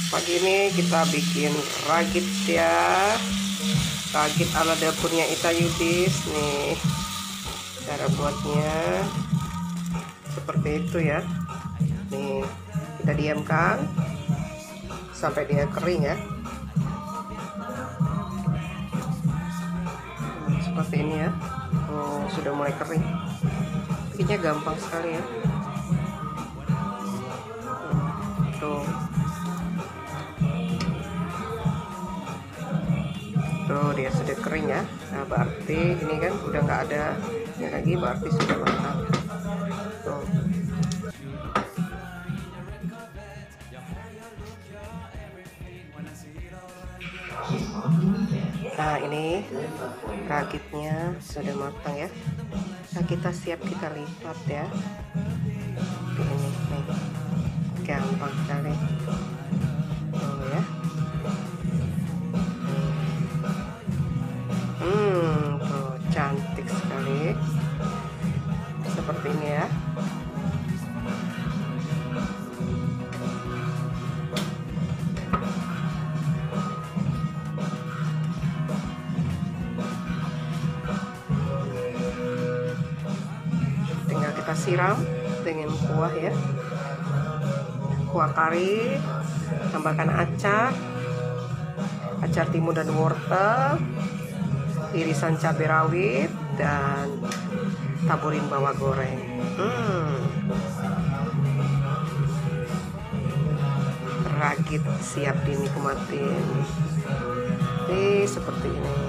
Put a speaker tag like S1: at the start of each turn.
S1: Pagi ini kita bikin ragit ya, ragit ala dapurnya Ita Yudis nih. Cara buatnya seperti itu ya. Nih kita diamkan sampai dia kering ya. Seperti ini ya. Sudah mulai kering. Bikinnya gampang sekali ya. Tuh dia sudah kering ya. Nah berarti ini kan udah nggak ada ya lagi, berarti sudah matang. Tuh. Nah ini ragitnya sudah matang ya. Nah kita siap, kita lipat ya. Ini nih gampang sekali. Tuh ya. Tuh cantik sekali seperti ini ya. Tinggal kita siram dengan kuah ya, kuah kari, tambahkan acar timun dan wortel, irisan cabai rawit, dan taburin bawang goreng. Ragit siap dinikmatin. Seperti ini.